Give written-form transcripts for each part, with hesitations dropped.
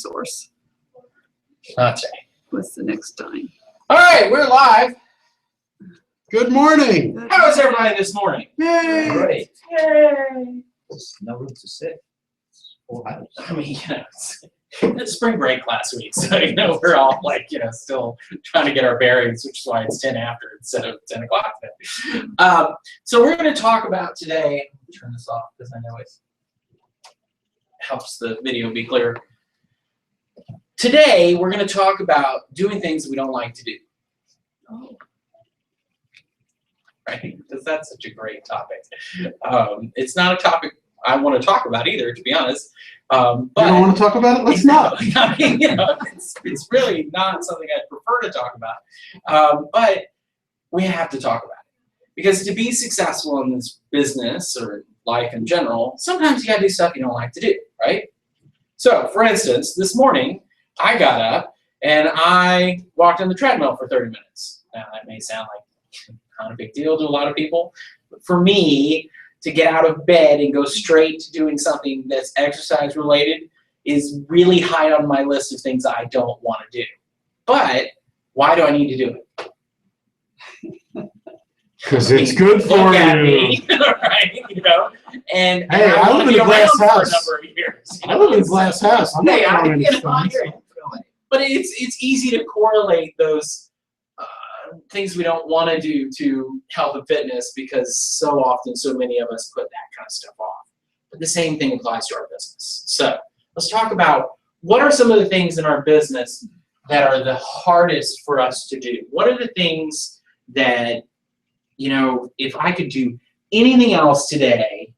source. Okay. What's the next time? All right, we're live. Good morning. How is everybody this morning? Yay. Great. Yay! There's no room to sit. Full house. I mean, it's spring break last week, so we're all like, still trying to get our bearings, which is why it's 10 after instead of 10 o'clock today. So we're going to talk about today. Turn this off because I know it helps the video be clear. Today we're going to talk about doing things we don't like to do. Oh. Right? Because that's such a great topic. It's not a topic I want to talk about either, to be honest. But You don't want to talk about it? Let's not. I mean, it's really not something I'd prefer to talk about. But we have to talk about it. Because to be successful in this business or life in general, sometimes you got to do stuff you don't like to do, right? So, for instance, this morning, I got up and I walked on the treadmill for 30 minutes. Now, that may sound like not a big deal to a lot of people. But for me, to get out of bed and go straight to doing something that's exercise related is really high on my list of things I don't want to do. But why do I need to do it? Because it's good for Look at you. me, right? And Hey, I live in a glass house. For a number of years, I live in a glass house. I'm not Hey, throwing any I stones. hear you. But it's easy to correlate those things we don't want to do to health and fitness because so often so many of us put that kind of stuff off. But the same thing applies to our business. So let's talk about what are some of the things in our business that are the hardest for us to do. What are the things that, if I could do anything else today,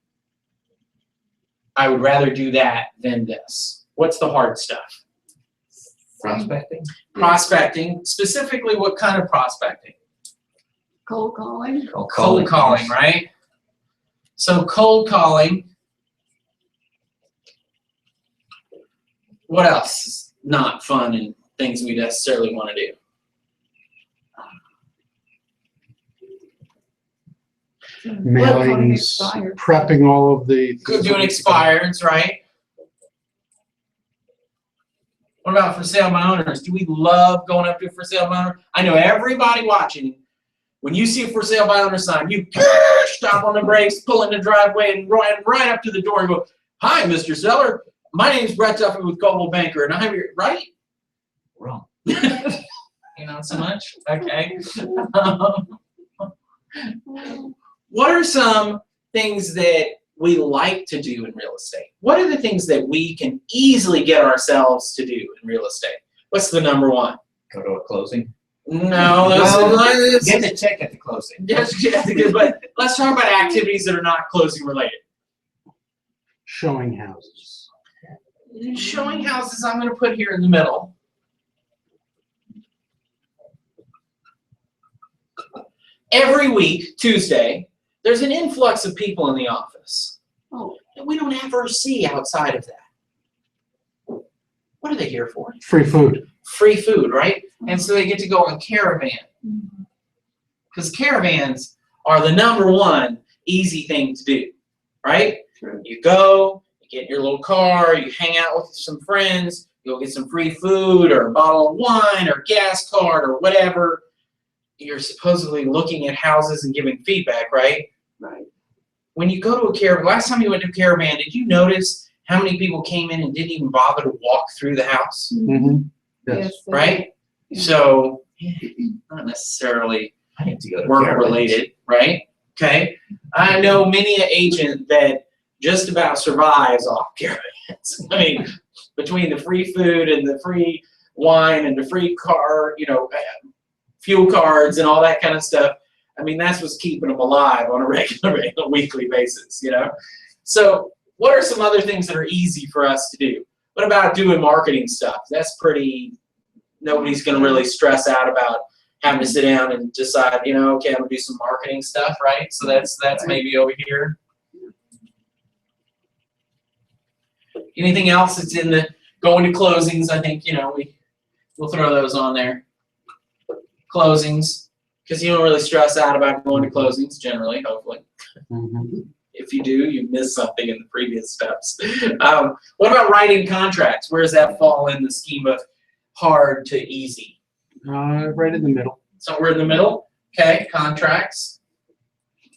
I would rather do that than this. What's the hard stuff? Prospecting? Prospecting. Specifically, what kind of prospecting? Cold calling. Cold calling, right? So cold calling. What else is not fun and things we necessarily want to do? Mailings, prepping all of the. Doing expireds, right? What about for sale by owners? Do we love going up to a for sale by owner? I know everybody watching, when you see a for sale by owner sign, you stop on the brakes, pull in the driveway, and run right up to the door and go, "Hi, Mr. Seller. My name's Brett Duffy with Coldwell Banker, and I'm here." Right? Wrong. Not so much? Okay. What are some things that we like to do in real estate? What are the things that we can easily get ourselves to do in real estate? What's the number one? Go to a closing? No, Get the check at the closing. yes, but let's talk about activities that are not closing related. Showing houses. Showing houses, I'm going to put here in the middle. Every week, Tuesday, there's an influx of people in the office. Oh. That we don't ever see outside of that. What are they here for? Free food. Free food, right? And so they get to go on caravan. Because caravans are the number one easy thing to do, right? True. You go, you get in your little car, you hang out with some friends, you'll get some free food or a bottle of wine or gas card or whatever. You're supposedly looking at houses and giving feedback, right? Right. When you go to a caravan, last time you went to a caravan, did you notice how many people came in and didn't even bother to walk through the house? Mm-hmm. Yes. Right? Yeah. So, not necessarily I need to go to work caravans. related, right? Okay. I know many an agent that just about survives off caravans. I mean, between the free food and the free wine and the free car, fuel cards and all that kind of stuff. I mean, that's what's keeping them alive on a regular weekly basis, So what are some other things that are easy for us to do? What about doing marketing stuff? That's pretty, nobody's going to really stress out about having to sit down and decide, okay, I'm going to do some marketing stuff, right? So that's maybe over here. Anything else that's in the going to closings? I think, we'll throw those on there. Closings, because you don't really stress out about going to closings generally, hopefully. Mm-hmm. If you do, you missed something in the previous steps. What about writing contracts? Where does that fall in the scheme of hard to easy? Right in the middle. Somewhere in the middle? Okay, contracts,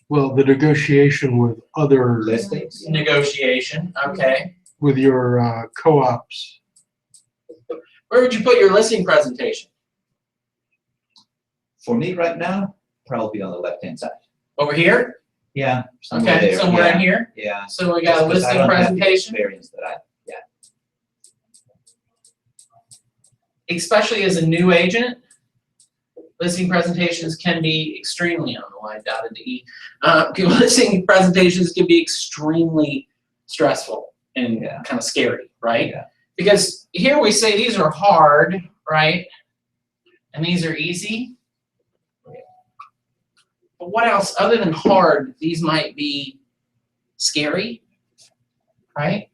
Well, the negotiation with other, Listings? negotiation, okay. with your co-ops. Where would you put your listing presentation? For me right now, probably on the left-hand side. Over here? Yeah. somewhere Okay, there, somewhere in yeah, here? Yeah. So we got a Just 'cause I listing don't have the presentation, experience that I, especially as a new agent. Listing presentations can be extremely, I don't know why I dotted the E. Listing presentations can be extremely stressful and Yeah. kind of scary, right? Yeah. Because here we say these are hard, right? And these are easy. But what else, other than hard, these might be scary, right?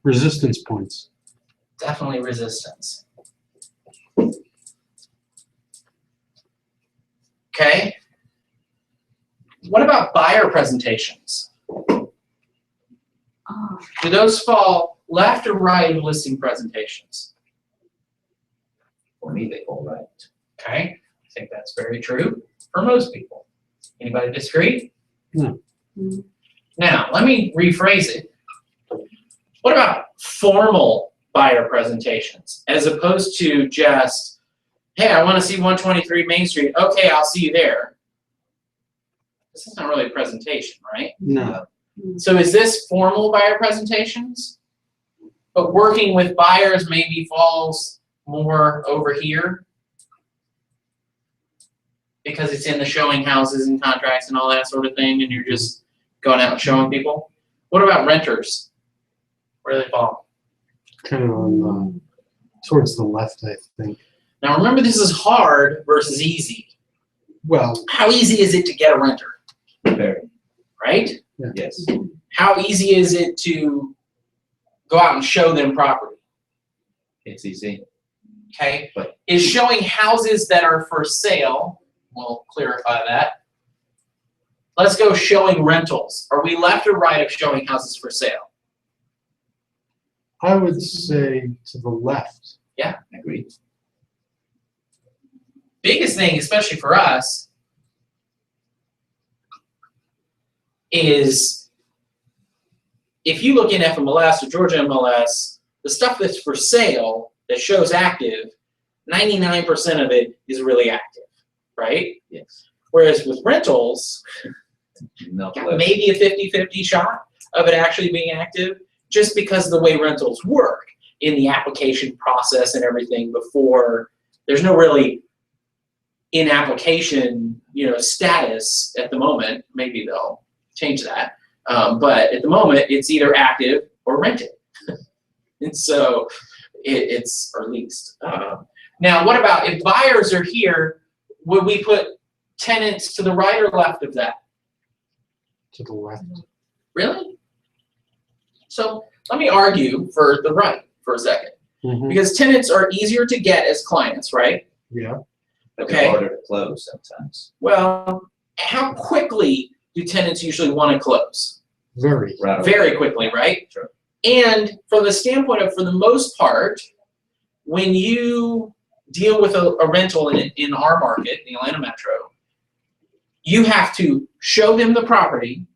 Resistance points. Definitely resistance. Okay. What about buyer presentations? Ah, Do those fall left or right of listing presentations? for me, they all right. Okay, I think that's very true for most people. Anybody disagree? No. mm, Now, let me rephrase it. What about formal buyer presentations as opposed to just, hey, I want to see 123 Main Street. Okay, I'll see you there. This is not really a presentation, right? No. So is this formal buyer presentations? But working with buyers maybe falls more over here because it's in the showing houses and contracts and all that sort of thing, and you're just going out and showing people. What about renters? Where do they fall? Kind of on towards the left, I think. Now remember, this is hard versus easy. Well, How easy is it to get a renter, Very, right? yes. How easy is it to go out and show them property? It's easy. Okay, But- is showing houses that are for sale, we'll clarify that. Let's go showing rentals. Are we left or right of showing houses for sale? I would say to the left. Agreed. Biggest thing, especially for us, is if you look in FMLS or Georgia MLS, the stuff that's for sale that shows active, 99% of it is really active, right? Yes. Whereas with rentals, Not got left. maybe a 50-50 shot of it actually being active, just because of the way rentals work in the application process and everything before. There's no really in application, status at the moment. Maybe they'll change that, but at the moment it's either active or rented, and so it's or leased. Now, what about if buyers are here? Would we put tenants to the right or left of that? To the left. Really? So let me argue for the right for a second. Mhm. Because tenants are easier to get as clients, right? Yeah. But Okay. they're harder to close sometimes. Well, how quickly do tenants usually want to close? Very. Right away. Very quickly, right? Sure. And from the standpoint of, for the most part, when you deal with a rental in our market, the Atlanta Metro, you have to show them the property,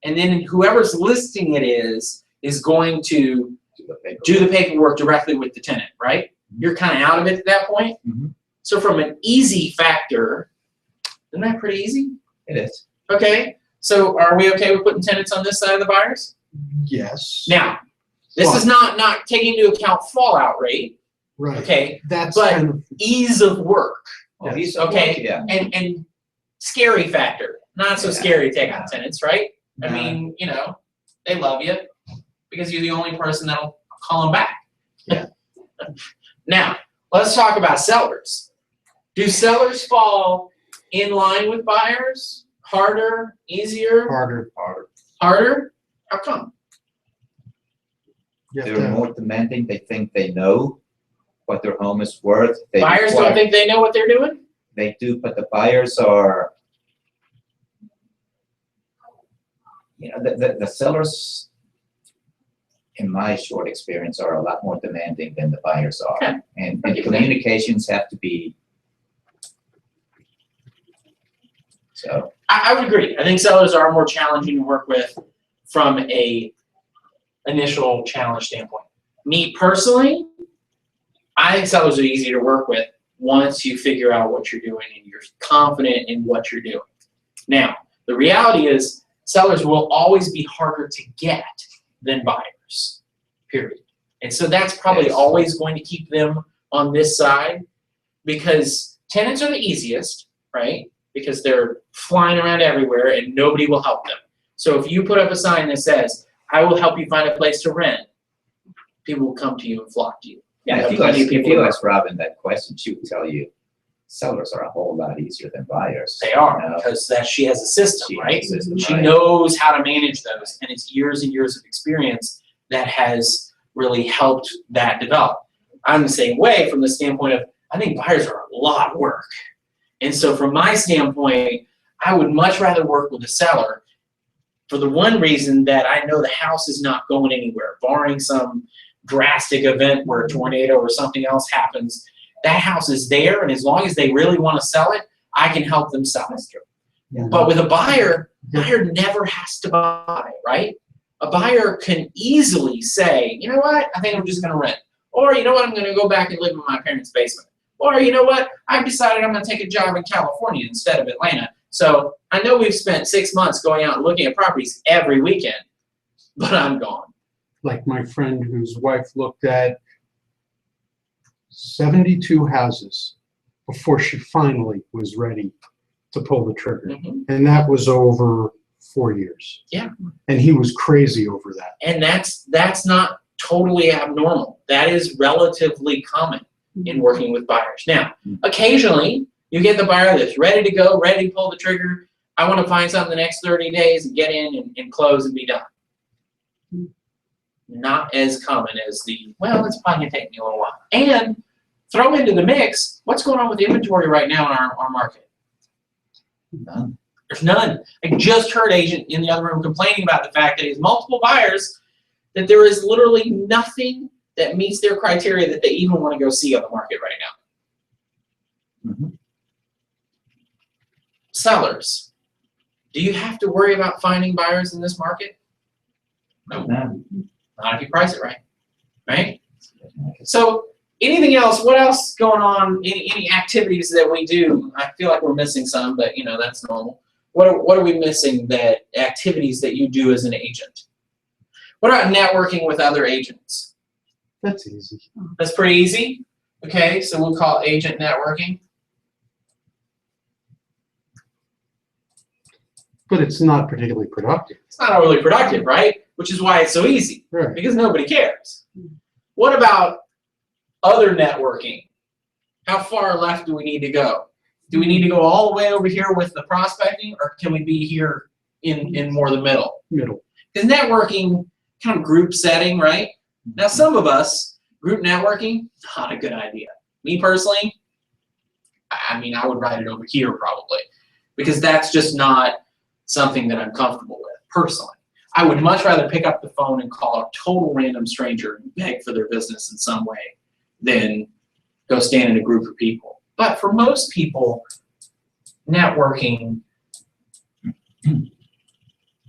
and then whoever's listing it is going to Do the paper. do the paperwork directly with the tenant, right? You're kind of out of it at that point. Mhm. So from an easy factor, isn't that pretty easy? It is. Okay, so are we okay with putting tenants on this side of the buyers? Yes. Now, this is not taking into account fallout rate, Right. okay? That's But- kind of, Ease of work Oh, Yes. he's Okay. Yeah. and scary factor. Not so Yeah. scary to take on tenants, right? I Nah. mean, they love you because you're the only person that'll call them back. Yeah. Now, let's talk about sellers. Do sellers fall in line with buyers? Harder? Easier? harder. Harder. Harder? How come? You have They're to- more demanding. They think they know what their home is worth. They Buyers require- don't think they know what they're doing? They do, but the buyers are you know, the sellers, in my short experience, are a lot more demanding than the buyers are. Okay. And I'll give you that. communications have to be, so. I would agree. I think sellers are more challenging to work with from a initial challenge standpoint. Me personally, I think sellers are easy to work with once you figure out what you're doing and you're confident in what you're doing. Now, the reality is sellers will always be harder to get than buyers, period. And so that's probably Yes. always going to keep them on this side, because tenants are the easiest, right? Because they're flying around everywhere and nobody will help them. So if you put up a sign that says, I will help you find a place to rent, people will come to you and flock to you. Yeah, There are if you plenty ask, of if people you who- ask Robin that question, she would tell you sellers are a whole lot easier than buyers. They are, you know? because that she has a system, She right? has a system, She right? knows how to manage those, and it's years and years of experience that has really helped that develop. I'm the same way from the standpoint of, I think buyers are a lot of work. And so from my standpoint, I would much rather work with a seller for the one reason that I know the house is not going anywhere, barring some drastic event where a tornado or something else happens. That house is there, and as long as they really want to sell it, I can help them sell it. But with a buyer never has to buy, right? A buyer can easily say, you know what, I think I'm just gonna rent. Or you know what, I'm gonna go back and live in my parents' basement. Or you know what, I've decided I'm gonna take a job in California instead of Atlanta. So I know we've spent 6 months going out and looking at properties every weekend, but I'm gone. Like my friend whose wife looked at 72 houses before she finally was ready to pull the trigger. Mhm. And that was over 4 years. Yeah. And he was crazy over that. And that's not totally abnormal. That is relatively common in working with buyers. Now, occasionally you get the buyer that's ready to go, ready to pull the trigger. I want to find something the next 30 days and get in and close and be done. Not as common as the, well, it's probably gonna take me a little while. And throw into the mix, what's going on with inventory right now in our market? None. There's none. I just heard agent in the other room complaining about the fact that he has multiple buyers, that there is literally nothing that meets their criteria that they even want to go see on the market right now. Mhm. Sellers, do you have to worry about finding buyers in this market? No, None. not if you price it right, right? So anything else? What else going on? Any activities that we do? I feel like we're missing some, but you know that's normal. What are we missing? That activities that you do as an agent? What about networking with other agents? That's easy. That's pretty easy. Okay, so we'll call it agent networking. But it's not particularly productive. It's not overly productive, right? Which is why it's so easy, Right. because nobody cares. What about other networking? How far left do we need to go? Do we need to go all the way over here with the prospecting, or can we be here in more the middle? Middle. Because networking, kind of group setting, right? Now, some of us, group networking, not a good idea. Me personally, I mean, I would write it over here probably, because that's just not something that I'm comfortable with, personally. I would much rather pick up the phone and call a total random stranger and beg for their business in some way than go stand in a group of people. But for most people, networking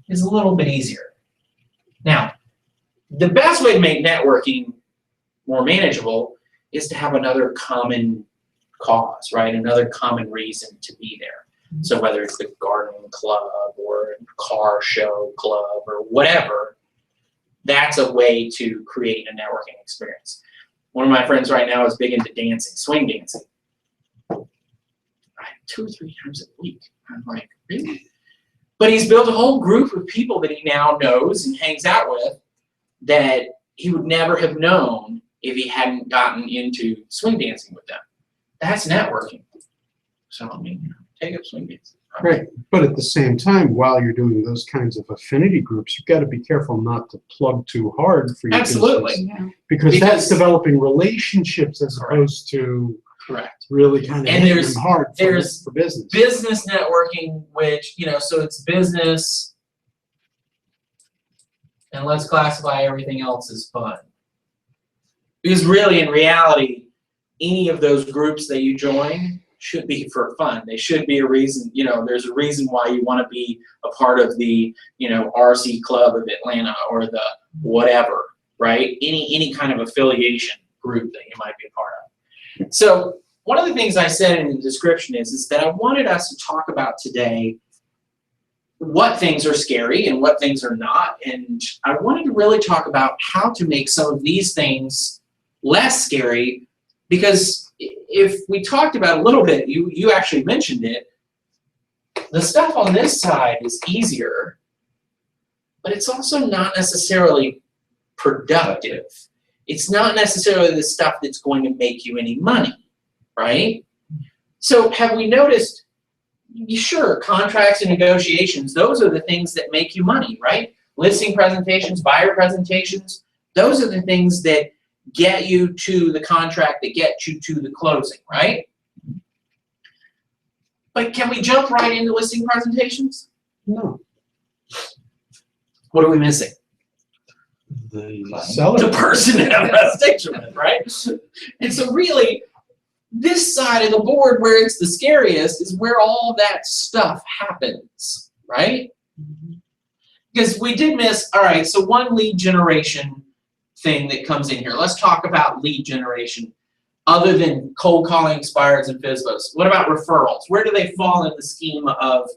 is a little bit easier. Now, the best way to make networking more manageable is to have another common cause, right? Another common reason to be there. So whether it's the gardening club or car show club or whatever, that's a way to create a networking experience. One of my friends right now is big into dancing, swing dancing. 2 or 3 times a week. I'm like, really? But he's built a whole group of people that he now knows and hangs out with that he would never have known if he hadn't gotten into swing dancing with them. That's networking. So, I mean, you know, take up swing dancing. Right. But at the same time, while you're doing those kinds of affinity groups, you've got to be careful not to plug too hard for your Absolutely. business. Yeah. Because Because- that's developing relationships as Correct. opposed to Correct. really kind of And hitting there's- them hard there's for business. Business networking, which, you know, so it's business and let's classify everything else as fun. Because really, in reality, any of those groups that you join should be for fun. They should be a reason, there's a reason why you want to be a part of the, RC Club of Atlanta or the whatever, right? Any kind of affiliation group that you might be a part of. So one of the things I said in the description is that I wanted us to talk about today what things are scary and what things are not. And I wanted to really talk about how to make some of these things less scary, because if we talked about a little bit, you actually mentioned it, the stuff on this side is easier, but it's also not necessarily productive. It's not necessarily the stuff that's going to make you any money, right? So have we noticed, sure, contracts and negotiations, those are the things that make you money, right? Listing presentations, buyer presentations, those are the things that get you to the contract, that get you to the closing, right? But can we jump right into listing presentations? No. What are we missing? The seller. The person in a presentation with, right? And so really, this side of the board where it's the scariest is where all that stuff happens, right? Because we did miss, all right, so one lead generation thing that comes in here. Let's talk about lead generation other than cold calling, expireds, and FSBOs. What about referrals? Where do they fall in the scheme of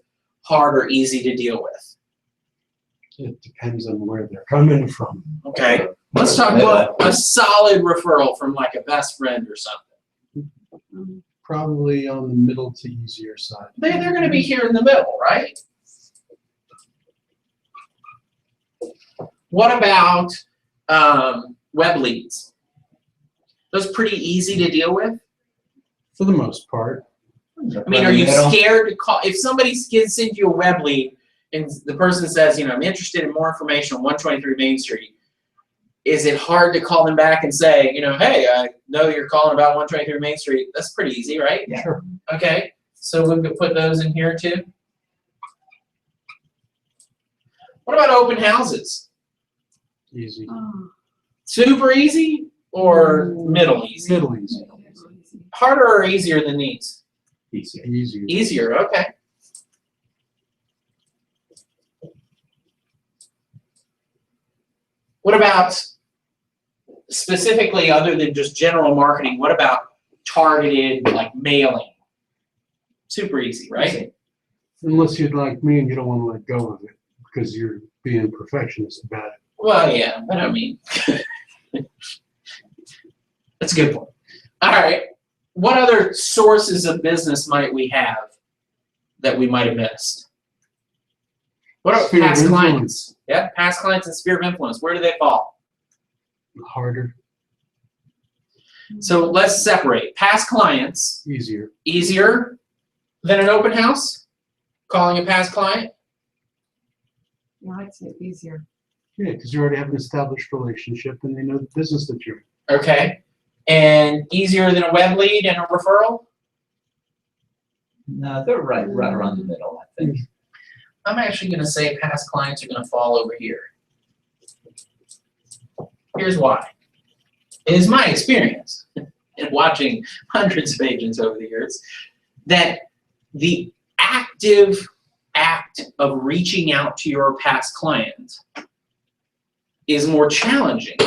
hard or easy to deal with? It depends on where they're coming from. Okay, let's talk about a solid referral from like a best friend or something. Probably on the middle to easier side. They're going to be here in the middle, right? What about web leads? Those pretty easy to deal with? For the most part. I mean, are you scared to call? If somebody sends you a web lead and the person says, I'm interested in more information on 123 Main Street, is it hard to call them back and say, hey, I know you're calling about 123 Main Street? That's pretty easy, right? Yeah. Sure. Okay, so we could put those in here too. What about open houses? Easy. Oh, Super easy or middle easy? Middle easy. Harder or easier than these? Easier. Easier. Easier, okay. What about specifically, other than just general marketing, what about targeted, like mailing? Super easy, right? Unless you'd like me and you don't want to let go of it because you're being perfectionist about it. Well, yeah, but I mean, that's a good point. All right, what other sources of business might we have that we might have missed? What are Sphere of past influence. clients? Yeah, past clients and sphere of influence. Where do they fall? Harder. So let's separate. Past clients, Easier. easier than an open house? Calling a past client? yeah, I'd say easier. Yeah, because you already have an established relationship and they know the business that you're in. Okay. And easier than a web lead and a referral? No, they're right around the middle, I think. I'm actually going to say past clients are going to fall over here. Here's why. It is my experience in watching hundreds of agents over the years that the active act of reaching out to your past client is more challenging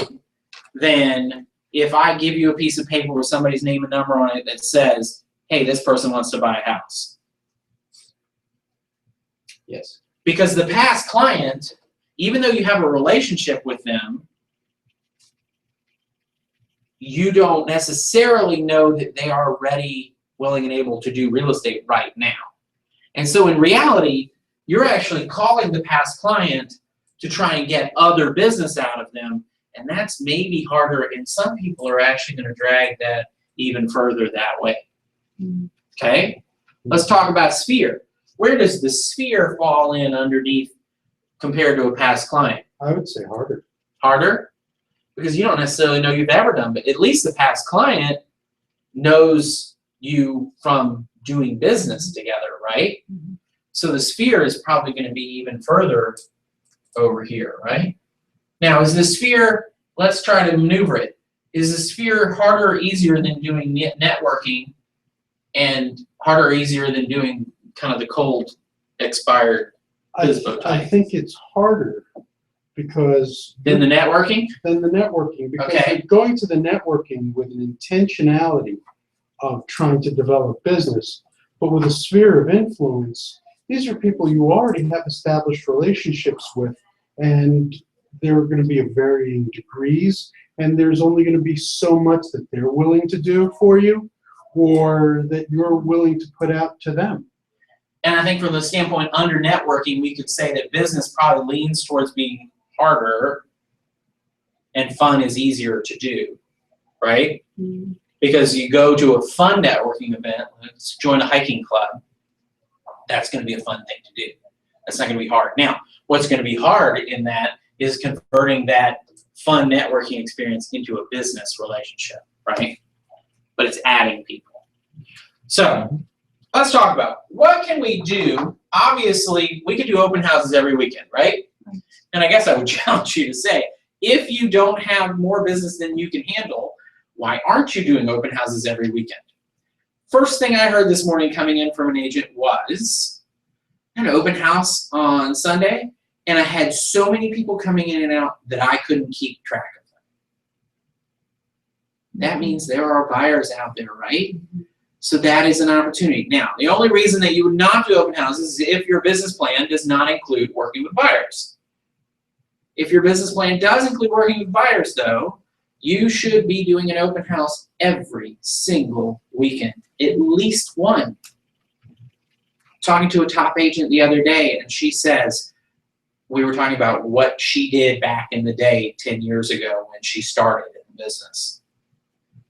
than if I give you a piece of paper with somebody's name and number on it that says, hey, this person wants to buy a house. Yes. Because the past client, even though you have a relationship with them, you don't necessarily know that they are ready, willing, and able to do real estate right now. And so in reality, you're actually calling the past client to try and get other business out of them, and that's maybe harder, and some people are actually going to drag that even further that way. Okay? Let's talk about sphere. Where does the sphere fall in underneath compared to a past client? I would say harder. Harder? Because you don't necessarily know you've ever done, but at least the past client knows you from doing business together, right? Mhm. So the sphere is probably going to be even further over here, right? Now, is the sphere, let's try to maneuver it. Is the sphere harder or easier than doing networking and harder or easier than doing kind of the cold, expired Facebook I type? think it's harder because Than the networking? than the networking, because Okay. you're going to the networking with an intentionality of trying to develop business. But with a sphere of influence, these are people you already have established relationships with, and they're going to be of varying degrees, and there's only going to be so much that they're willing to do for you or that you're willing to put out to them. And I think from the standpoint under networking, we could say that business probably leans towards being harder and fun is easier to do, right? Because you go to a fun networking event, let's join a hiking club, that's going to be a fun thing to do. That's not going to be hard. Now, what's going to be hard in that is converting that fun networking experience into a business relationship, right? But it's adding people. So let's talk about what can we do. Obviously, we could do open houses every weekend, right? And I guess I would challenge you to say, if you don't have more business than you can handle, why aren't you doing open houses every weekend? First thing I heard this morning coming in from an agent was an open house on Sunday, and I had so many people coming in and out that I couldn't keep track of them. That means there are buyers out there, right? So that is an opportunity. Now, the only reason that you would not do open houses is if your business plan does not include working with buyers. If your business plan does include working with buyers, though, you should be doing an open house every single weekend, at least one. Talking to a top agent the other day, and she says, we were talking about what she did back in the day 10 years ago when she started in the business.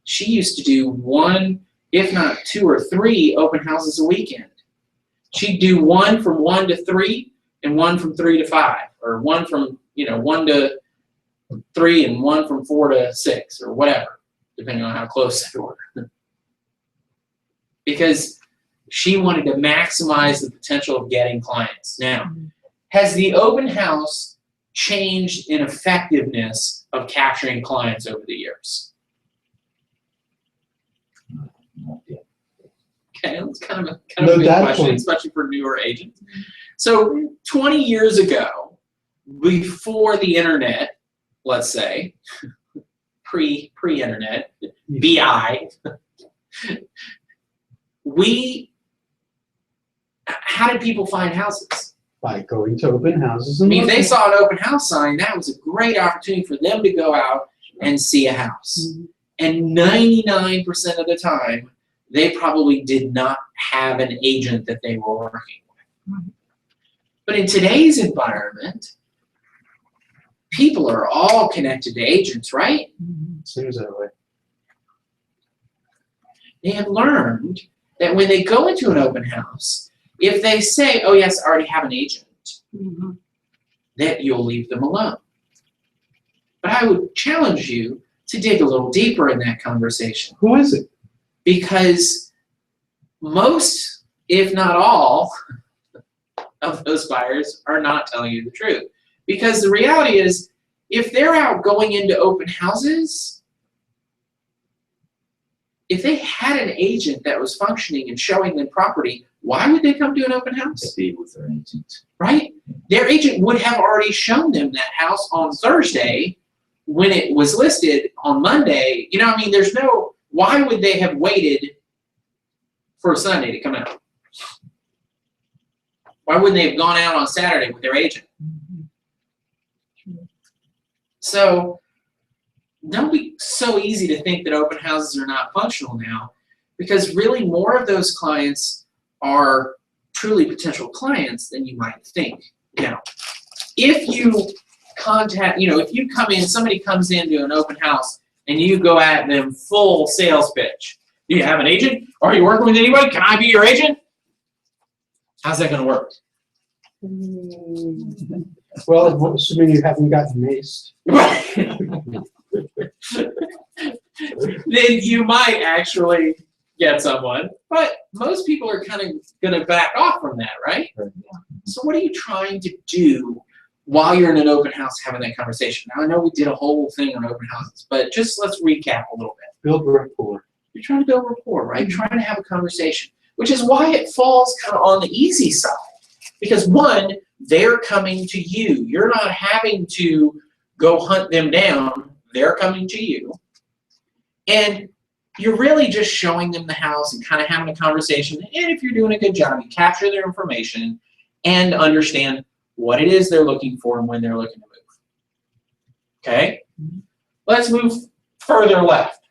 She used to do one, if not two or three open houses a weekend. She'd do one from 1 to 3 and one from 3 to 5, or one from 1 to 3 and one from 4 to 6, or whatever, depending on how close they were. Because she wanted to maximize the potential of getting clients. Now, has the open house changed in effectiveness of capturing clients over the years? Okay, that's kind of a No big data question, point. especially for newer agents. So 20 years ago, before the internet, let's say, pre-internet, BI, how did people find houses? By going to open houses I and mean, if they looking. saw an open house sign, that was a great opportunity for them to go out and see a house. And 99% of the time, they probably did not have an agent that they were working with. But in today's environment, people are all connected to agents, right? Seems that way. They have learned that when they go into an open house, if they say, oh yes, I already have an agent, that you'll leave them alone. But I would challenge you to dig a little deeper in that conversation. Who is it? Because most, if not all, of those buyers are not telling you the truth. Because the reality is, if they're out going into open houses, if they had an agent that was functioning and showing them property, why would they come to an open house? Be with their agent. Right? Their agent would have already shown them that house on Thursday when it was listed on Monday. You know, I mean, there's no, why would they have waited for Sunday to come out? Why wouldn't they have gone out on Saturday with their agent? So don't be so easy to think that open houses are not functional now, because really more of those clients are truly potential clients than you might think. Now, if you contact, if you come in, somebody comes into an open house and you go at them full sales pitch. Do you have an agent? Are you working with anybody? Can I be your agent? How's that going to work? Well, assuming you haven't gotten maced. Then you might actually get someone, but most people are kind of going to back off from that, right? So what are you trying to do while you're in an open house having that conversation. Now, I know we did a whole thing on open houses, but just let's recap a little bit. Build rapport. You're trying to build rapport, right? Trying to have a conversation, which is why it falls kind of on the easy side. Because one, they're coming to you. You're not having to go hunt them down. They're coming to you. And you're really just showing them the house and kind of having a conversation. And if you're doing a good job, you capture their information and understand what it is they're looking for and when they're looking to move. Okay? Let's move further left.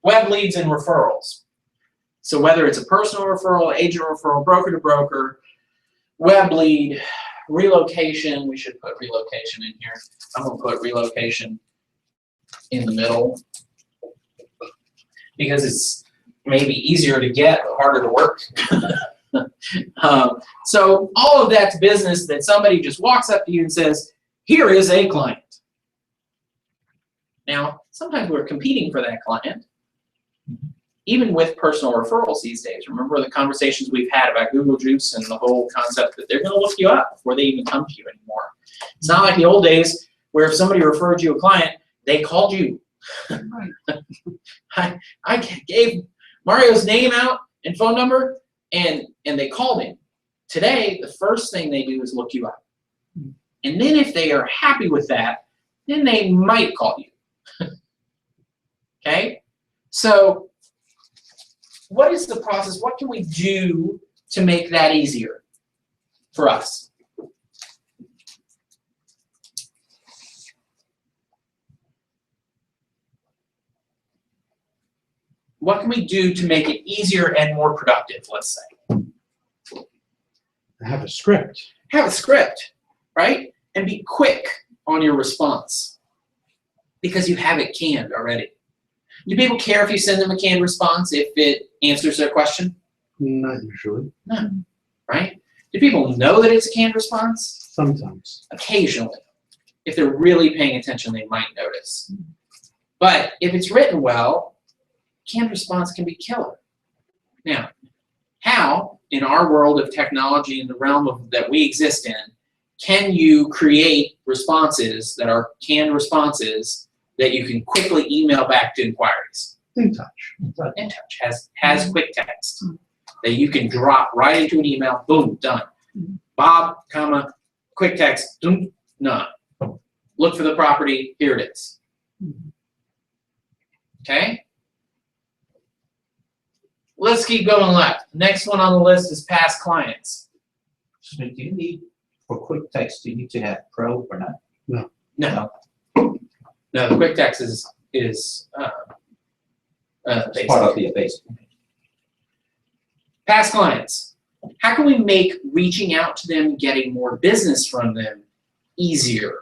Web leads and referrals. So whether it's a personal referral, agent referral, broker to broker, web lead, relocation, we should put relocation in here. I'm going to put relocation in the middle because it's maybe easier to get, but harder to work. So all of that's business that somebody just walks up to you and says, here is a client. Now, sometimes we're competing for that client, even with personal referrals these days. Remember the conversations we've had about Google Juice and the whole concept that they're going to look you up before they even come to you anymore. It's not like the old days where if somebody referred you a client, they called you. Right. I gave Mario's name out and phone number, and they called him. Today, the first thing they do is look you up. And then if they are happy with that, then they might call you. Okay? So what is the process? What can we do to make that easier for us? What can we do to make it easier and more productive, let's say? Have a script. Have a script, right? And be quick on your response because you have it canned already. Do people care if you send them a canned response if it answers their question? Not usually. No, right? Do people know that it's a canned response? Sometimes. Occasionally. If they're really paying attention, they might notice. But if it's written well, canned response can be killer. Now, how, in our world of technology, in the realm of that we exist in, can you create responses that are canned responses that you can quickly email back to inquiries? InTouch. InTouch has quick text that you can drop right into an email, boom, done. Bob, comma, quick text, boom, none. Look for the property, here it is. Okay? Let's keep going left. Next one on the list is past clients. So do you need, for quick text, do you need to have pro or not? No. No, the quick text is It's basic. part of the basic. Past clients. How can we make reaching out to them, getting more business from them easier?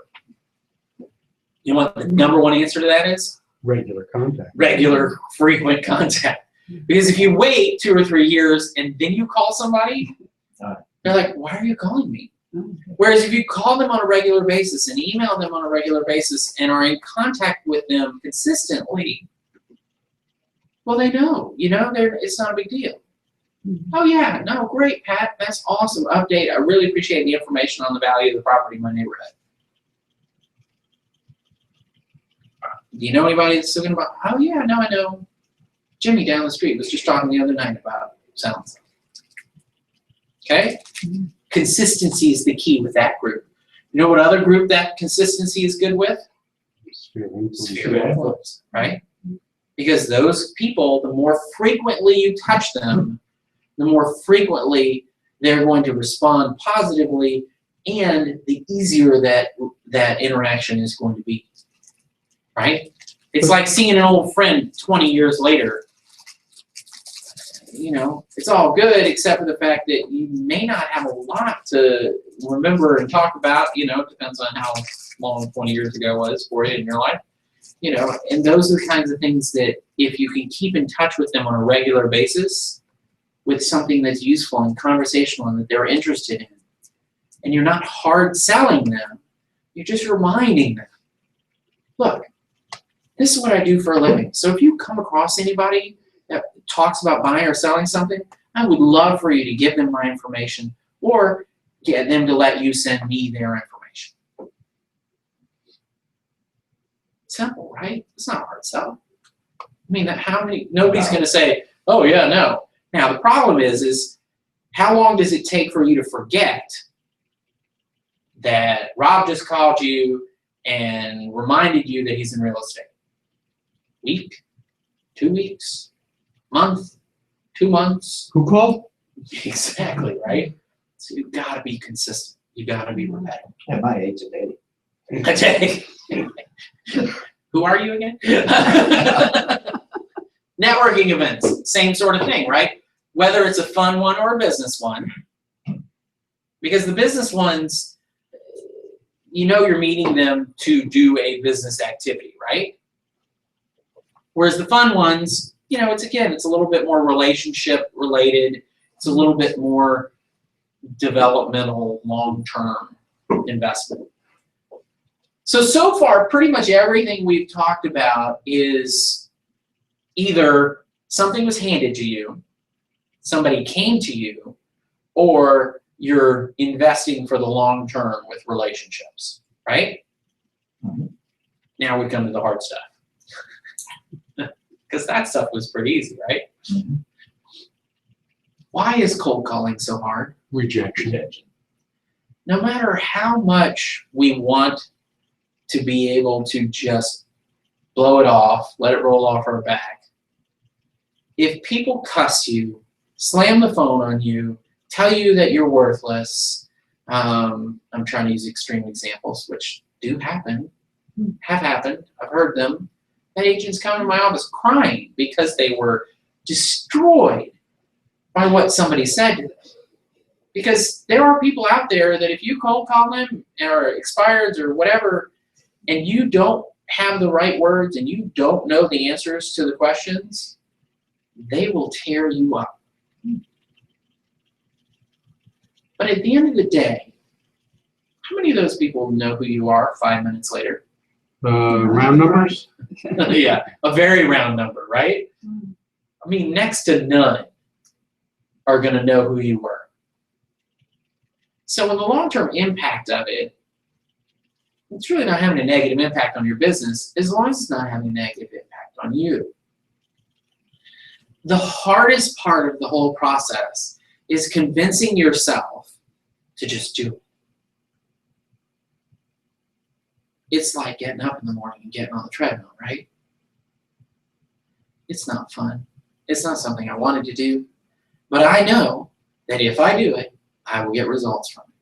You know what the number one answer to that is? Regular contact. Regular, frequent contact. Because if you wait 2 or 3 years and then you call somebody, they're like, why are you calling me? Whereas if you call them on a regular basis and email them on a regular basis and are in contact with them consistently, well, they know, it's not a big deal. Oh yeah, no, great, Pat, that's awesome, update. I really appreciate the information on the value of the property in my neighborhood. Do you know anybody that's talking about, oh yeah, no, I know. Jimmy down the street was just talking the other night about sounds. Okay? Consistency is the key with that group. You know what other group that consistency is good with? Sphere of influence. Sphere of influence, right? Because those people, the more frequently you touch them, the more frequently they're going to respond positively, and the easier that interaction is going to be, right? It's like seeing an old friend 20 years later. It's all good except for the fact that you may not have a lot to remember and talk about. It depends on how long 20 years ago was for you in your life. And those are the kinds of things that if you can keep in touch with them on a regular basis with something that's useful and conversational and that they're interested in, and you're not hard selling them, you're just reminding them, look, this is what I do for a living. So if you come across anybody that talks about buying or selling something, I would love for you to give them my information or get them to let you send me their information. Simple, right? It's not a hard sell. I mean, nobody's going to say, oh yeah, no. Now the problem is how long does it take for you to forget that Rob just called you and reminded you that he's in real estate? Week? 2 weeks? Month? 2 months? Who called? Exactly, right? So you've got to be consistent. You've got to be repetitive. At my age, a day. Okay. Who are you again? Networking events, same sort of thing, right? Whether it's a fun one or a business one. Because the business ones, you know you're meeting them to do a business activity, right? Whereas the fun ones, you know, it's a little bit more relationship related. It's a little bit more developmental, long-term investment. So far, pretty much everything we've talked about is either something was handed to you, somebody came to you, or you're investing for the long term with relationships, right? Mhm. Now we come to the hard stuff. Because that stuff was pretty easy, right? Mhm. Why is cold calling so hard? Rejection. No matter how much we want to be able to just blow it off, let it roll off our back, if people cuss you, slam the phone on you, tell you that you're worthless, I'm trying to use extreme examples, which do happen, have happened, I've heard them. Had agents come to my office crying because they were destroyed by what somebody said to them. Because there are people out there that if you cold call them or expireds or whatever, and you don't have the right words and you don't know the answers to the questions, they will tear you up. But at the end of the day, how many of those people know who you are 5 minutes later? Round numbers? Yeah, a very round number, right? I mean, next to none are going to know who you were. So in the long-term impact of it, it's really not having a negative impact on your business as long as it's not having a negative impact on you. The hardest part of the whole process is convincing yourself to just do it. It's like getting up in the morning and getting on the treadmill, right? It's not fun. It's not something I wanted to do. But I know that if I do it, I will get results from it.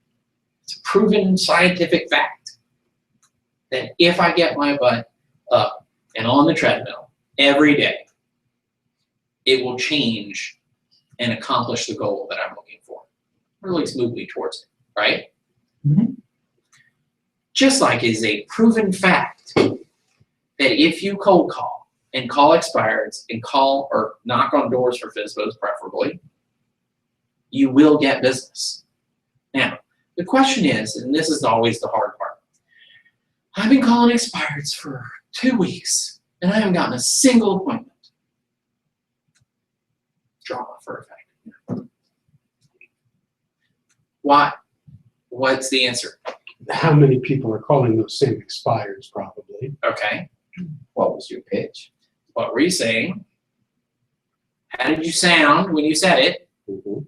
It's a proven scientific fact that if I get my butt up and on the treadmill every day, it will change and accomplish the goal that I'm looking for, or at least move me towards it, right? Mhm. Just like is a proven fact that if you cold call and call expireds and call or knock on doors for FSBOs preferably, you will get business. Now, the question is, and this is always the hard part, I've been calling expireds for 2 weeks and I haven't gotten a single appointment. Drama for effect. Why? What's the answer? How many people are calling those same expireds, probably? Okay. What was your pitch? What were you saying? How did you sound when you said it? Mhm.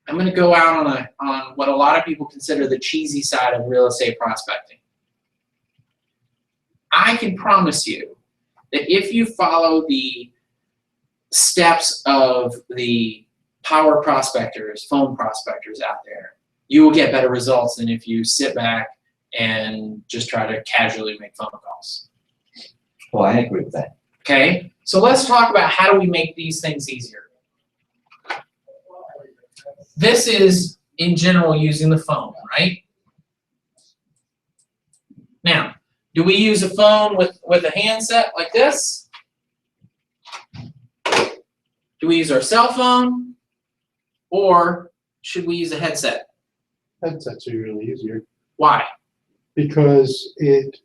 I'm going to go out on what a lot of people consider the cheesy side of real estate prospecting. I can promise you that if you follow the steps of the power prospectors, phone prospectors out there, you will get better results than if you sit back and just try to casually make phone calls. Well, I agree with that. Okay, so let's talk about how do we make these things easier. This is, in general, using the phone, right? Now, do we use a phone with a handset like this? Do we use our cell phone? Or should we use a headset? Headsets are really easier Why? because it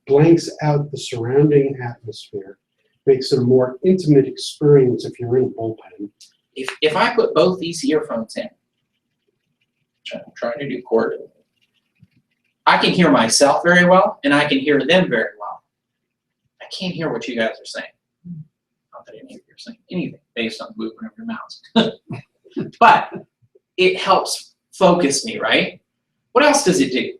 blanks out the surrounding atmosphere, makes it a more intimate experience if you're in a bullpen. If I put both these earphones in, which I'm trying to do coordinate, I can hear myself very well, and I can hear them very well. I can't hear what you guys are saying. Not that any of you are saying anything based on the movement of your mouths. But it helps focus me, right? What else does it do?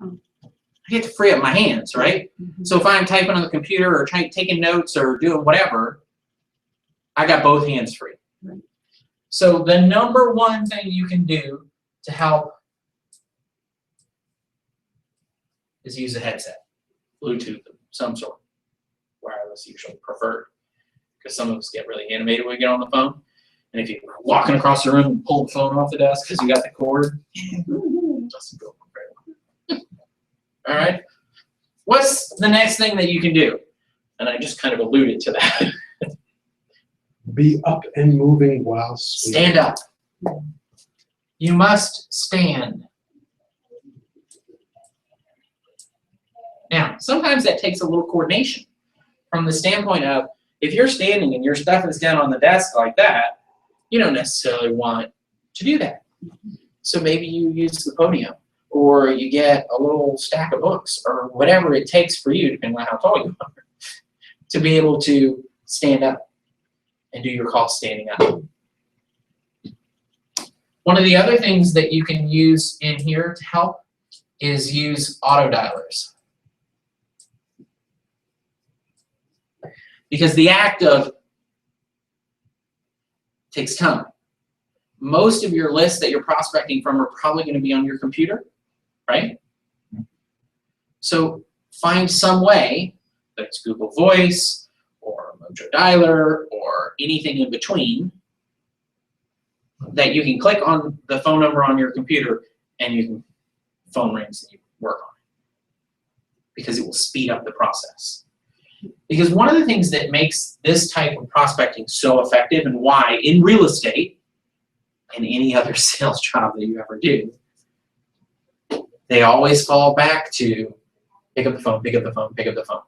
I get to free up my hands, right? So if I'm typing on the computer or taking notes or doing whatever, I got both hands free. Right. So the number one thing you can do to help is use a headset, Bluetooth of some sort, wireless usually preferred, because some of us get really animated when we get on the phone. And if you're walking across the room and pull the phone off the desk because you got the cord, it doesn't go very well. All right. What's the next thing that you can do? And I just kind of alluded to that. Be up and moving while speaking. Stand up. You must stand. Now, sometimes that takes a little coordination from the standpoint of if you're standing and your stuff is down on the desk like that, you don't necessarily want to do that. So maybe you use the podium, or you get a little stack of books, or whatever it takes for you, depending on how tall you are, to be able to stand up and do your call standing up. One of the other things that you can use in here to help is use auto dialers. Because the act of takes time. Most of your lists that you're prospecting from are probably going to be on your computer, right? So find some way, whether it's Google Voice or Mojo Dialer or anything in between, that you can click on the phone number on your computer and you can phone rings and you work on it, because it will speed up the process. Because one of the things that makes this type of prospecting so effective, and why in real estate and any other sales job that you ever do, they always fall back to pick up the phone, pick up the phone, pick up the phone.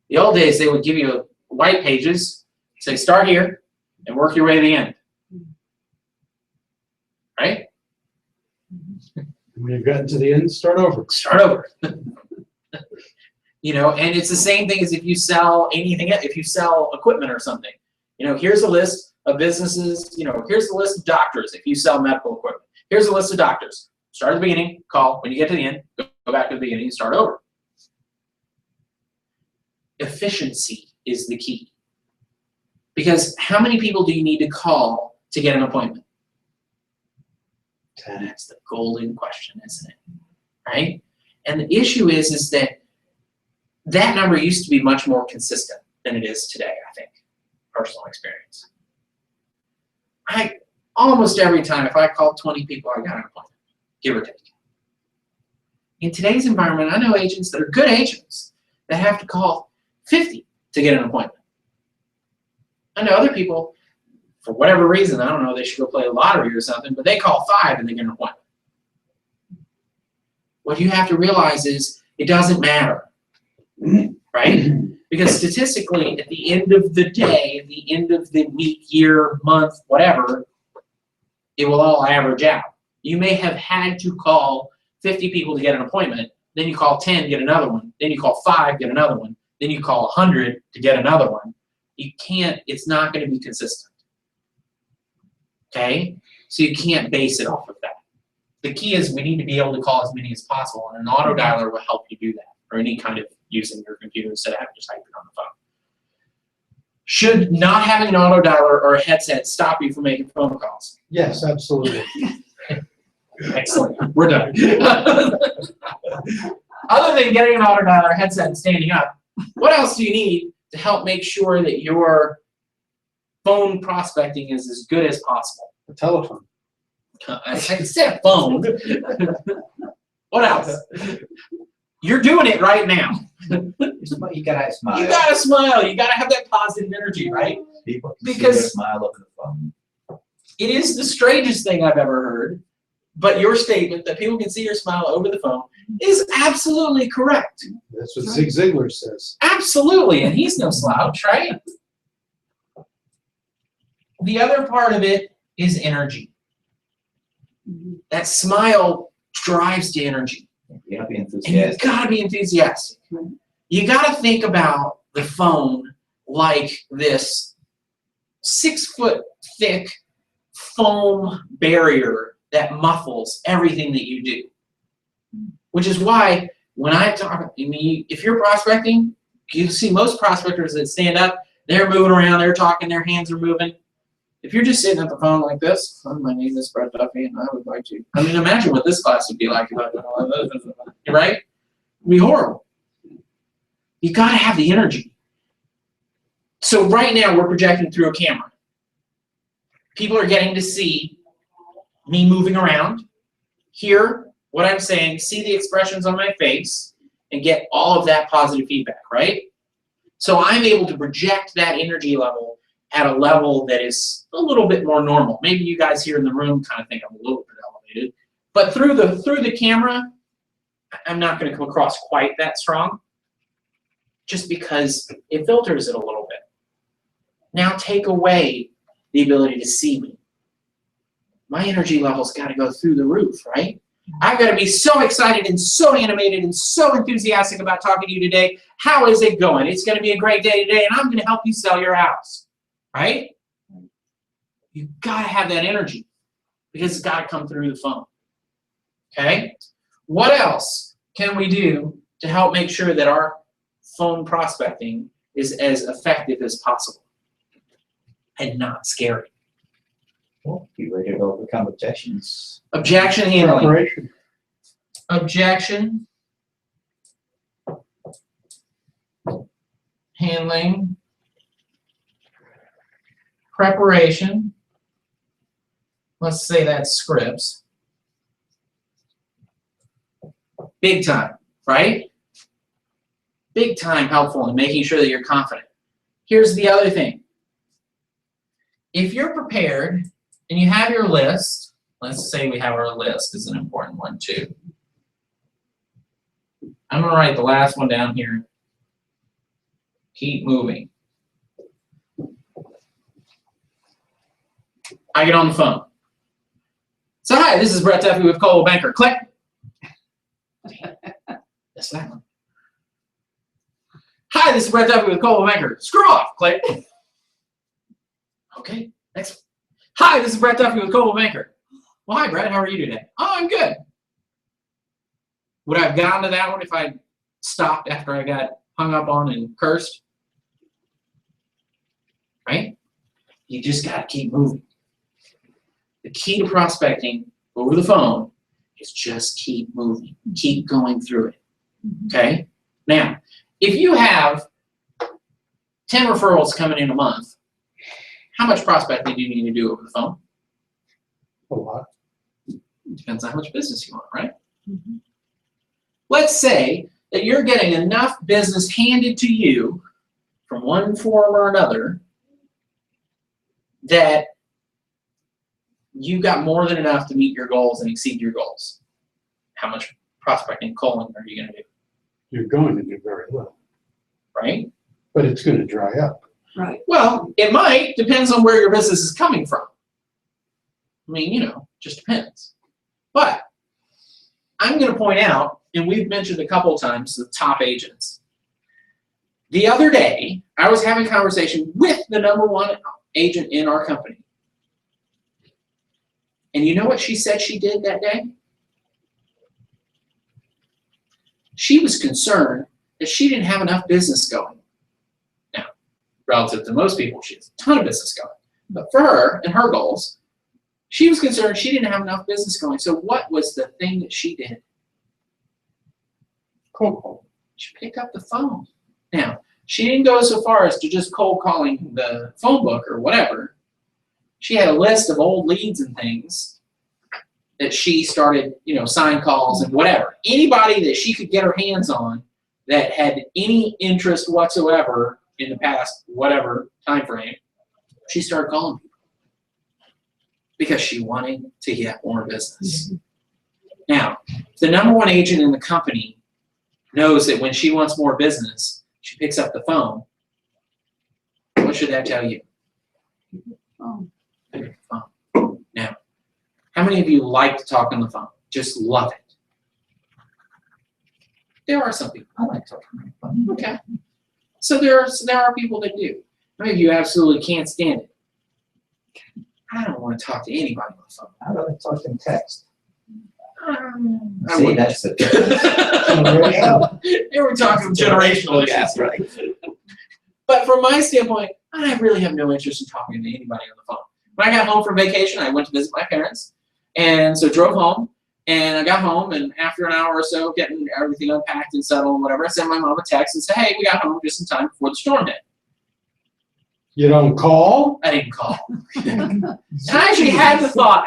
The old days, they would give you white pages, say start here and work your way to the end. Right? When you've gotten to the end, start over. Start over. You know, and it's the same thing as if you sell anything, if you sell equipment or something. You know, here's a list of businesses, you know, here's the list of doctors if you sell medical equipment. Here's a list of doctors. Start at the beginning, call. When you get to the end, go back to the beginning and start over. Efficiency is the key. Because how many people do you need to call to get an appointment? 10. That's the golden question, isn't it? Right? And the issue is that that number used to be much more consistent than it is today, I think. Personal experience. Almost every time, if I called 20 people, I got an appointment, give or take. In today's environment, I know agents that are good agents that have to call 50 to get an appointment. I know other people, for whatever reason, I don't know, they should go play a lottery or something, but they call 5 and they get an appointment. What you have to realize is it doesn't matter. Right? Because statistically, at the end of the day, at the end of the week, year, month, whatever, it will all average out. You may have had to call 50 people to get an appointment, then you call 10, get another one, then you call 5, get another one, then you call 100 to get another one. You can't, it's not going to be consistent. Okay? So you can't base it off of that. The key is we need to be able to call as many as possible, and an auto dialer will help you do that, or any kind of using your computer instead of having to type it on the phone. Should not having an auto dialer or a headset stop you from making phone calls? Yes, absolutely. Excellent. We're done. Other than getting an auto dialer, headset, and standing up, what else do you need to help make sure that your phone prospecting is as good as possible? The telephone. I said phone. What else? You're doing it right now. You gotta smile. You gotta smile. You gotta have that positive energy, right? People can Because- see your smile over the phone. It is the strangest thing I've ever heard, but your statement that people can see your smile over the phone is absolutely correct. That's what Zig Ziglar says. Absolutely, and he's no slouch, right? The other part of it is energy. Mhm. That smile drives to energy. You gotta be And you enthusiastic. gotta be enthusiastic. Right. You gotta think about the phone like this 6-foot thick foam barrier that muffles everything that you do. Which is why when I talk, I mean, if you're prospecting, you see most prospectors that stand up, they're moving around, they're talking, their hands are moving. If you're just sitting at the phone like this, oh, my name is Brett Duffy, and I would like to. I mean, imagine what this class would be like. Right? It'd be horrible. You gotta have the energy. So right now we're projecting through a camera. People are getting to see me moving around, hear what I'm saying, see the expressions on my face, and get all of that positive feedback, right? So I'm able to project that energy level at a level that is a little bit more normal. Maybe you guys here in the room kind of think I'm a little bit elevated, but through the camera, I'm not going to come across quite that strong, just because it filters it a little bit. Now take away the ability to see me. My energy level's got to go through the roof, right? I've got to be so excited and so animated and so enthusiastic about talking to you today. How is it going? It's going to be a great day today, and I'm going to help you sell your house, right? You've got to have that energy because it's got to come through the phone, okay? What else can we do to help make sure that our phone prospecting is as effective as possible and not scary? Well, be ready to overcome objections. Objection handling. Preparation. Objection handling, preparation, let's say that's scripts, big time, right? Big time helpful in making sure that you're confident. Here's the other thing. If you're prepared and you have your list, let's say we have our list is an important one too. I'm gonna write the last one down here. Keep moving. I get on the phone. So hi, this is Brett Duffy with Coldwell Banker. Click. That's that one. Hi, this is Brett Duffy with Coldwell Banker. Screw off. Click. Okay, next one. Hi, this is Brett Duffy with Coldwell Banker. Well, hi, Brett. How are you today? Oh, I'm good. Would I have gotten to that one if I stopped after I got hung up on and cursed? Right? You just got to keep moving. The key to prospecting over the phone is just keep moving. Keep going through it. Okay? Now, if you have 10 referrals coming in a month, how much prospecting do you need to do over the phone? A lot. Depends on how much business you want, right? Mhm. Let's say that you're getting enough business handed to you from one form or another that you got more than enough to meet your goals and exceed your goals. How much prospecting calling are you going to do, You're going to do very well, right? but it's going to dry up. Right. Well, it might. Depends on where your business is coming from. I mean, you know, just depends. But I'm going to point out, and we've mentioned a couple of times, the top agents. The other day, I was having a conversation with the #1 agent in our company. And you know what she said she did that day? She was concerned that she didn't have enough business going. Now, relative to most people, she has a ton of business going. But for her and her goals, she was concerned she didn't have enough business going. So what was the thing that she did? Cold call. She picked up the phone. Now, she didn't go so far as to just cold calling the phone book or whatever. She had a list of old leads and things that she started, you know, sign calls and whatever. Anybody that she could get her hands on that had any interest whatsoever in the past, whatever time frame, she started calling people because she wanted to get more business. Now, the #1 agent in the company knows that when she wants more business, she picks up the phone. What should that tell you? Oh, Pick up the phone. Now, How many of you like to talk on the phone? Just love it. There are some people. I like talking on the phone. Okay. So there are people that do. How many of you absolutely can't stand it? I don't want to talk to anybody on the phone. I like talking text. I See, wouldn't. that's the difference. Here we're talking generational That's issues. right. But from my standpoint, I really have no interest in talking to anybody on the phone. When I got home from vacation, I went to visit my parents, and so drove home, and I got home, and after an hour or so, getting everything unpacked and settled and whatever, I sent my mom a text and said, hey, we got home just in time before the storm hit. You don't call? I didn't call. And I actually had the thought,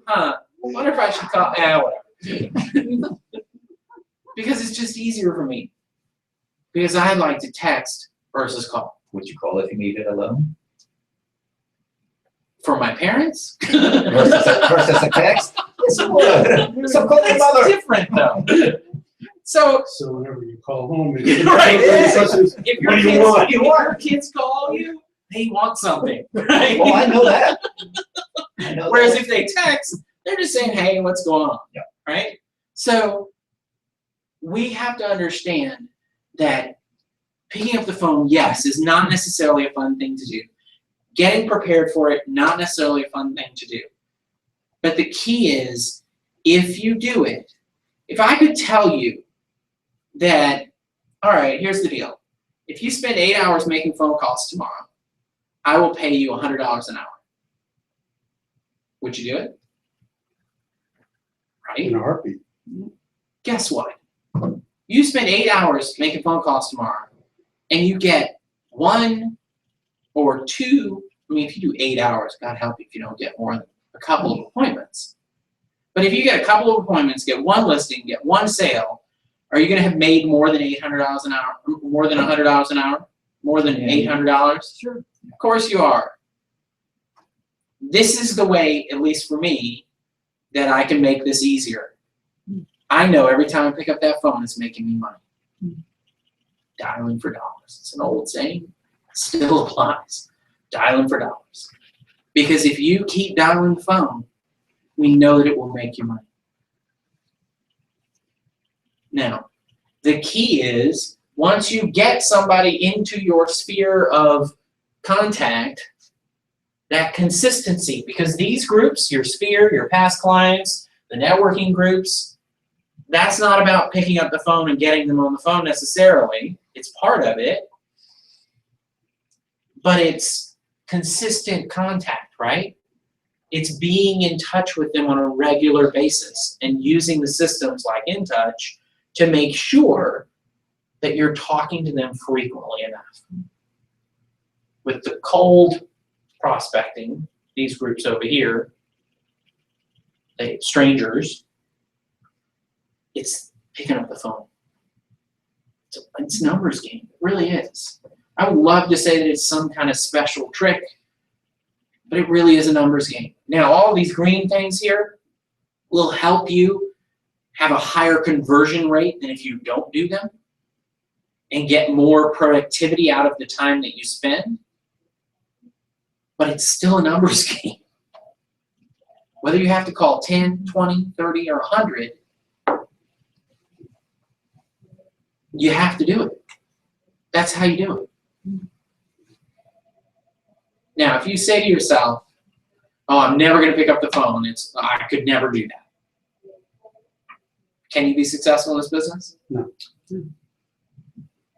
I wonder if I should call, whatever. Because it's just easier for me. Because I like to text versus call. Would you call if you needed a loan? For my parents? Versus a text? Yes, you would. So call your It's mother. different though. So, So whenever you call home, it's Right. What if your do you kids, want? if your kids call you, they want something, right? Well, I know that. I know Whereas that. if they text, they're just saying, hey, what's going on? Yeah. Right? So we have to understand that picking up the phone, yes, is not necessarily a fun thing to do. Getting prepared for it, not necessarily a fun thing to do. But the key is, if you do it, if I could tell you that, all right, here's the deal. If you spend 8 hours making phone calls tomorrow, I will pay you $100 an hour. Would you do it? Right? in a heartbeat. Guess what? You spend 8 hours making phone calls tomorrow, and you get 1 or 2, I mean, if you do 8 hours, God help you if you don't get more than a couple of appointments. But if you get a couple of appointments, get 1 listing, get 1 sale, are you going to have made more than $800 an hour, more than $100 an hour, more than $800? Sure. Of course you are. This is the way, at least for me, that I can make this easier. I know every time I pick up that phone, it's making me money. Dialing for dollars. It's an old saying. Still applies. Dialing for dollars. Because if you keep dialing the phone, we know that it will make you money. Now, the key is, once you get somebody into your sphere of contact, that consistency, because these groups, your sphere, your past clients, the networking groups, that's not about picking up the phone and getting them on the phone necessarily. It's part of it, but it's consistent contact, right? It's being in touch with them on a regular basis and using the systems like InTouch to make sure that you're talking to them frequently enough. With the cold prospecting, these groups over here, they strangers, it's picking up the phone. It's a numbers game. It really is. I would love to say that it's some kind of special trick, but it really is a numbers game. Now, all these green things here will help you have a higher conversion rate than if you don't do them and get more productivity out of the time that you spend. But it's still a numbers game. Whether you have to call 10, 20, 30, or 100, you have to do it. That's how you do it. Now, if you say to yourself, oh, I'm never going to pick up the phone, I could never do that. Can you be successful in this business? No.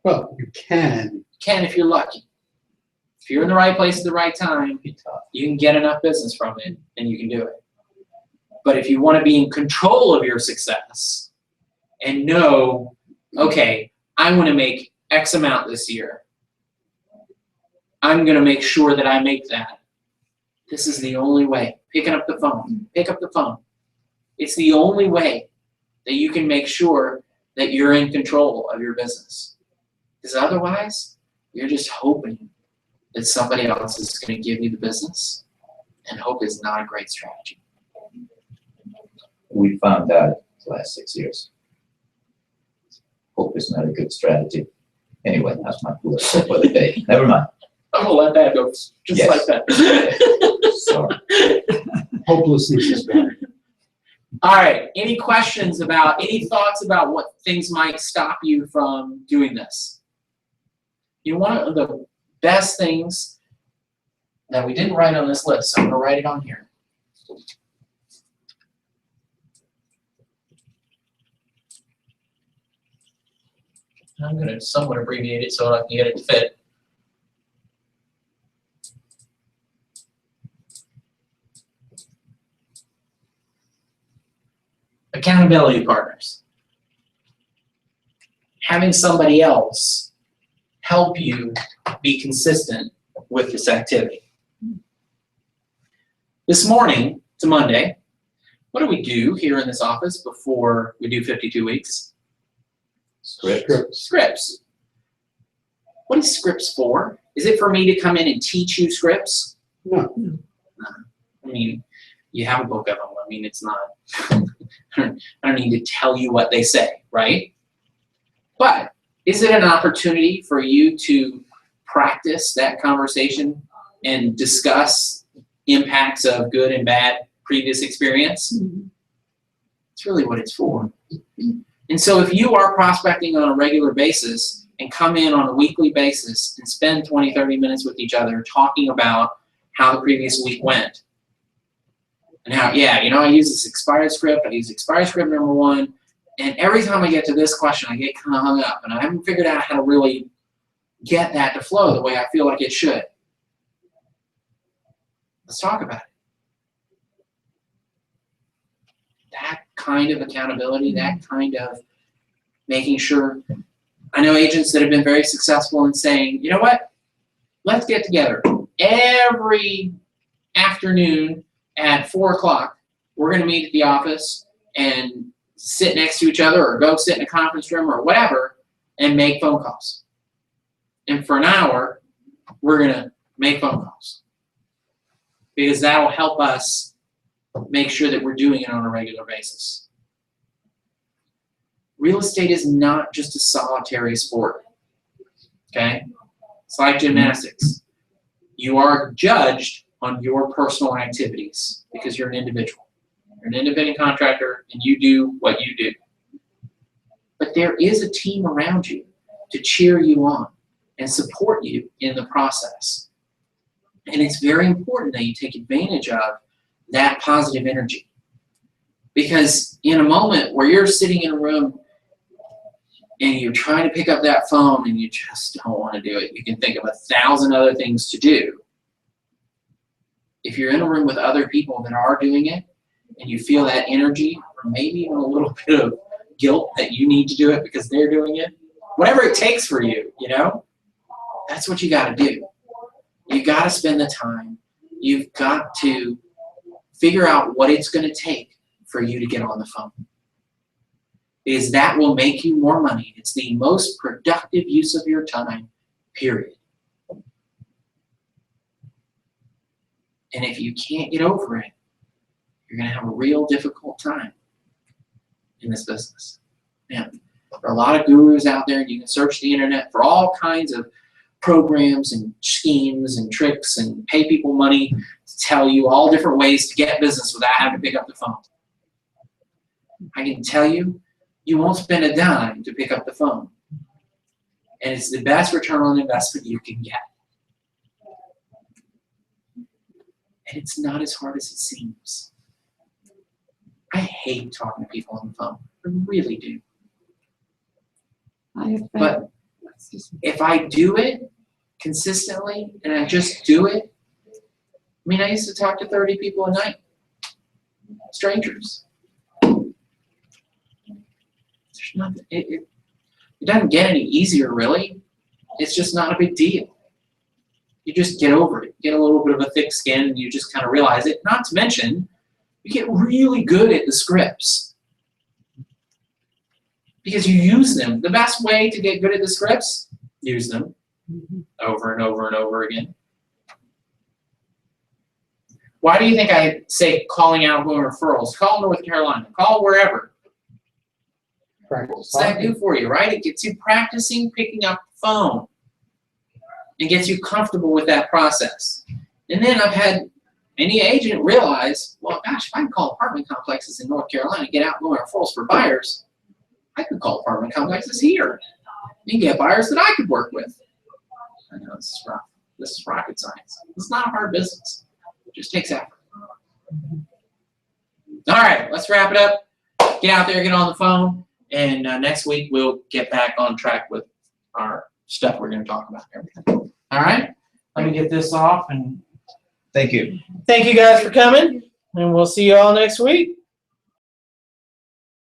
Well, you can. Can if you're lucky. If you're in the right place at the right time, you can get enough business from it and you can do it. But if you want to be in control of your success and know, okay, I want to make X amount this year, I'm going to make sure that I make that. This is the only way. Picking up the phone. Pick up the phone. It's the only way that you can make sure that you're in control of your business. Because otherwise, you're just hoping that somebody else is going to give you the business. And hope is not a great strategy. We found out the last 6 years. Hope is not a good strategy. Anyway, that's my political for the day. Never mind. I'm going to let that go just Yes. like that. Sorry. Hopelessness is better. All right, any questions about, any thoughts about what things might stop you from doing this? One of the best things that we didn't write on this list, so I'm gonna write it on here. I'm gonna somewhat abbreviate it so I can get it to fit. Accountability partners. Having somebody else help you be consistent with this activity. This morning, it's a Monday, what do we do here in this office before we do 52 weeks? Scripts. Scripts. What is scripts for? Is it for me to come in and teach you scripts? No. I mean, you have a book of them. I mean, it's not, I don't need to tell you what they say, right? But is it an opportunity for you to practice that conversation and discuss impacts of good and bad previous experience? That's really what it's for. And so if you are prospecting on a regular basis and come in on a weekly basis and spend 20, 30 minutes with each other talking about how the previous week went, and how, yeah, you know, I use this expired script, I use expired script number 1, and every time I get to this question, I get kind of hung up, and I haven't figured out how to really get that to flow the way I feel like it should. Let's talk about it. That kind of accountability, that kind of making sure. I know agents that have been very successful in saying, you know what, let's get together every afternoon at 4 o'clock. We're going to meet at the office and sit next to each other or go sit in a conference room or whatever and make phone calls. And for an hour, we're going to make phone calls. Because that will help us make sure that we're doing it on a regular basis. Real estate is not just a solitary sport, okay? It's like gymnastics. You are judged on your personal activities because you're an individual. You're an independent contractor and you do what you do. But there is a team around you to cheer you on and support you in the process. And it's very important that you take advantage of that positive energy. Because in a moment where you're sitting in a room and you're trying to pick up that phone and you just don't want to do it, you can think of 1,000 other things to do. If you're in a room with other people that are doing it and you feel that energy or maybe even a little bit of guilt that you need to do it because they're doing it, whatever it takes for you, you know, that's what you got to do. You got to spend the time. You've got to figure out what it's going to take for you to get on the phone. Because that will make you more money. It's the most productive use of your time, period. And if you can't get over it, you're going to have a real difficult time in this business. Now, there are a lot of gurus out there, and you can search the internet for all kinds of programs and schemes and tricks and pay people money to tell you all different ways to get business without having to pick up the phone. I can tell you, you won't spend a dime to pick up the phone. And it's the best return on investment you can get. And it's not as hard as it seems. I hate talking to people on the phone. I really do. I have But been, if I do it consistently and I just do it, I mean, I used to talk to 30 people a night, strangers. There's nothing, it doesn't get any easier, really. It's just not a big deal. You just get over it. You get a little bit of a thick skin and you just kind of realize it. Not to mention, you get really good at the scripts because you use them. The best way to get good at the scripts, use them over and over and over again. Why do you think I say calling out referrals? Call North Carolina. Call wherever. Practice. What's that do for you, right? It gets you practicing picking up the phone. It gets you comfortable with that process. And then I've had any agent realized, well, gosh, if I can call apartment complexes in North Carolina, get out and go referrals for buyers, I could call apartment complexes here and get buyers that I could work with. I know this is rough. This is rocket science. It's not a hard business. It just takes effort. All right, let's wrap it up. Get out there, get on the phone, and next week we'll get back on track with our stuff we're going to talk about. Everything. All right, let me get this off, and Thank you. thank you guys for coming, and we'll see you all next week.